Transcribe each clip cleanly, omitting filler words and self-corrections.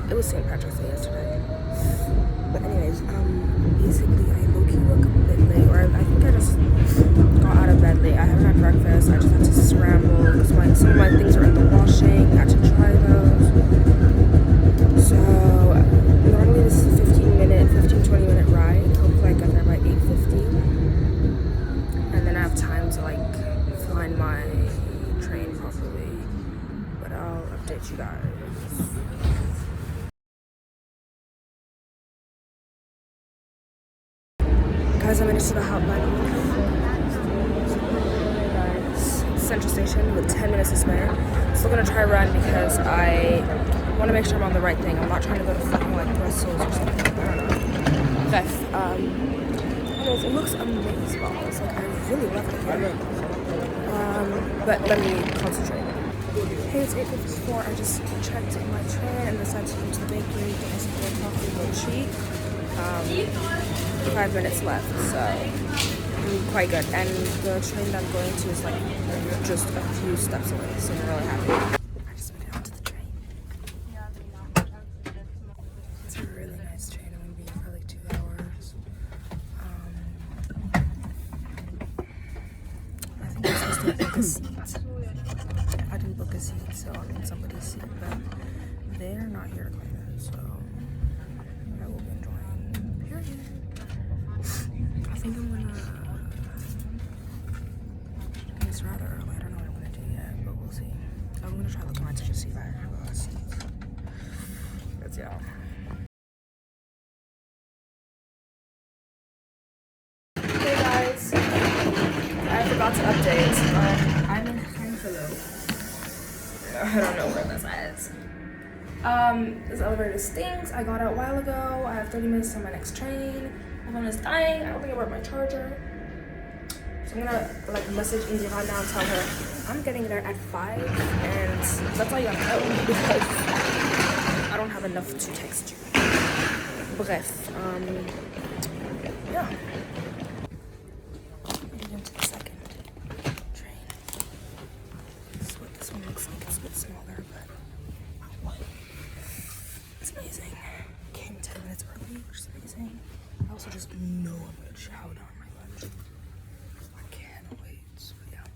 It was St. Patrick's Day yesterday. But anyways, basically I low-key woke up a bit late, or I think I just got out of bed late. I haven't had breakfast. I just had to scramble because some of my things are in the washing. I had to try those. So normally this is a 15-20 minute ride. Hopefully I get there by 8:50. And then I have time to like find my train properly. But I'll update you guys. Guys, I made it to the Hauptbahnhof. Central Station with 10 minutes to spare. Still gonna try run because I want to make sure I'm on the right thing. I'm not trying to go to fucking like Brussels or something. I don't know. Bref, anyways, it looks amazing. It's like I really love it here. But let me concentrate. Hey, it's 8:54. I just checked in my train and decided to go to the bakery, get myself a coffee, go cheap. 5 minutes left, so quite good. And the train that I'm going to is like just a few steps away, so I'm really happy. I just made it onto the train. It's a really nice train. I'm gonna be here for like 2 hours. I think I'm supposed to book a seat. I didn't book a seat, so I'm in somebody's seat, but they're not here to claim it, so I will be enjoying. Period. I think I'm gonna. It's rather early. I don't know what I'm gonna do yet, but we'll see. I'm gonna try to look at my ticket to see if I have a seat. That's yeah. Hey guys, I forgot to update. I'm in Hague. I don't know where this is. This elevator stinks. I got out a while ago. I have 30 minutes to my next train. My phone is dying. I don't think I brought my charger. So I'm gonna like message Indira now and tell her I'm getting there at 5, and that's all you have to know because I don't have enough to text you. Bref, yeah. Getting into the second train. This is what this one looks like. It's a bit smaller, but it's amazing. Came 10 minutes early, which is amazing. I also just know I'm gonna chow down my lunch. I can't wait. But yeah.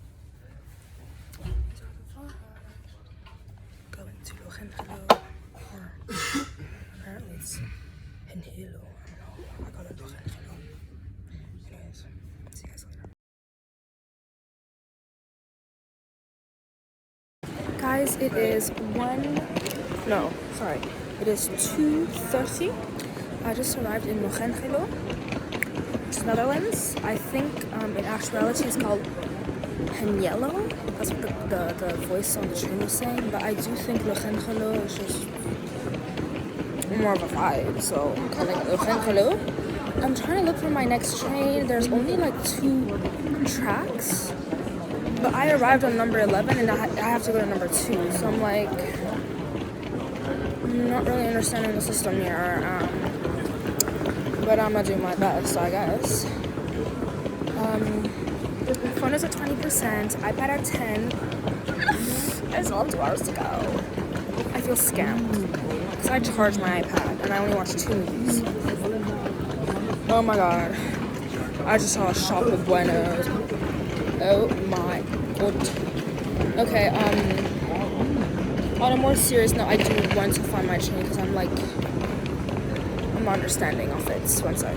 These are the vibes. Going to Logenhelo, or apparently it's Henhelo. I don't know. I call it Logenhelo. Anyways, see you guys later. Guys, it is 2:30. I just arrived in Logenhelo, which is Netherlands. I think in actuality it's called Henhelo. That's what the voice on the train was saying. But I do think Logenhelo is just more of a vibe, so I'm calling it Logenhelo. I'm trying to look for my next train. There's only like 2 tracks, but I arrived on number 11 and I have to go to number 2. So I'm like, I'm not really understanding the system here. But I'm gonna do my best, I guess. Phone is at 20%, iPad at 10. There's still 2 hours to go. I feel scammed because I charged my iPad and I only watched 2 movies. Oh my god. I just saw a shop with Buenos. Oh my god. Okay, on a more serious note, I do want to find my train because I'm like, I'm not understanding of it. 1 sec.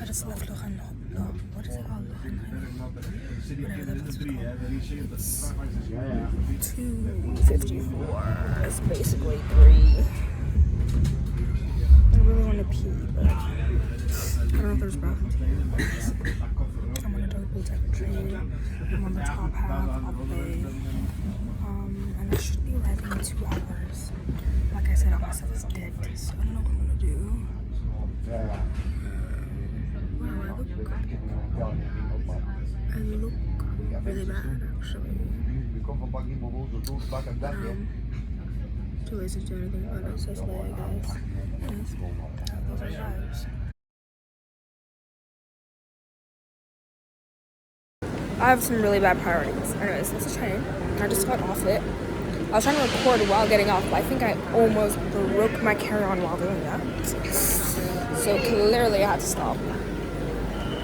I just left Logenhelo. What is it called? Whatever that place was called. It's 2:54. It's basically 3. I really want to pee, but I don't know if there's bathrooms here. I'm on a totally different train. I'm on the top half of the bay. And I should be arriving in 2 hours. Like I said, all my stuff is dead, so I don't know what I'm gonna do. Wow, I look really bad, actually. Too lazy to do anything about it, so it's late, I guess. Yes. Those are vibes. I have some really bad priorities. Anyways, it's a train. I just got off it. I was trying to record while getting off, but I think I almost broke my carry-on while doing that. So clearly I had to stop.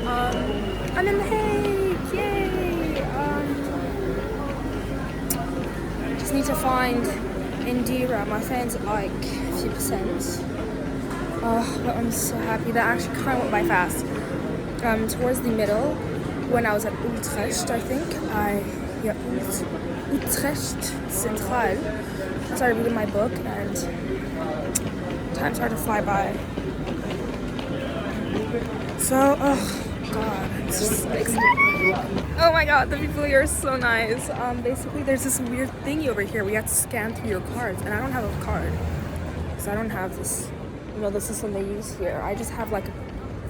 I'm in The Hague, yay! Just need to find Indira. My friend's at like 50%. But I'm so happy. That actually kind of went by fast. Towards the middle, when I was at Utrecht, I think, Utrecht Central, I started reading my book, and time started to fly by. So, oh god, it's just exciting. Oh my god, the people here are so nice. Basically, there's this weird thingy over here where you have to scan through your cards, and I don't have a card, so I don't have this. You know, the system they use here. I just have like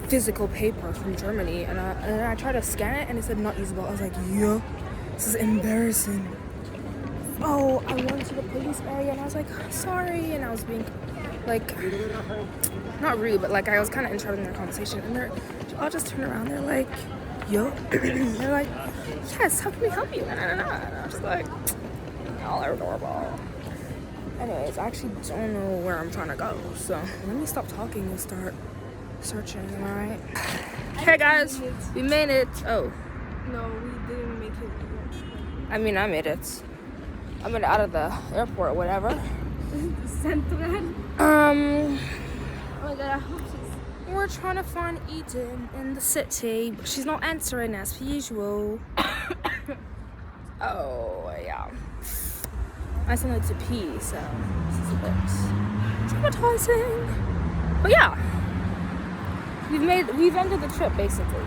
physical paper from Germany, and I tried to scan it, and it said not usable. I was like, yo, this is embarrassing. Oh, I went to the police area, and I was like, sorry, and I was being like, not rude, but like I was kind of interrupting their conversation, and they're all just turn around. They're like, yo, they're like, yes, how can we help you? And I was just like, y'all are adorable. Anyways, I actually don't know where I'm trying to go, so let me stop talking and start searching, alright? Hey guys, we made it. Oh. No, we didn't make it. I mean, I made it. I made it out of the airport or whatever. Central. Oh my god, I hope we're trying to find Eden in the city, but she's not answering as per usual. Oh, yeah. I still need to pee, so this is a bit traumatizing. But yeah, we've ended the trip basically.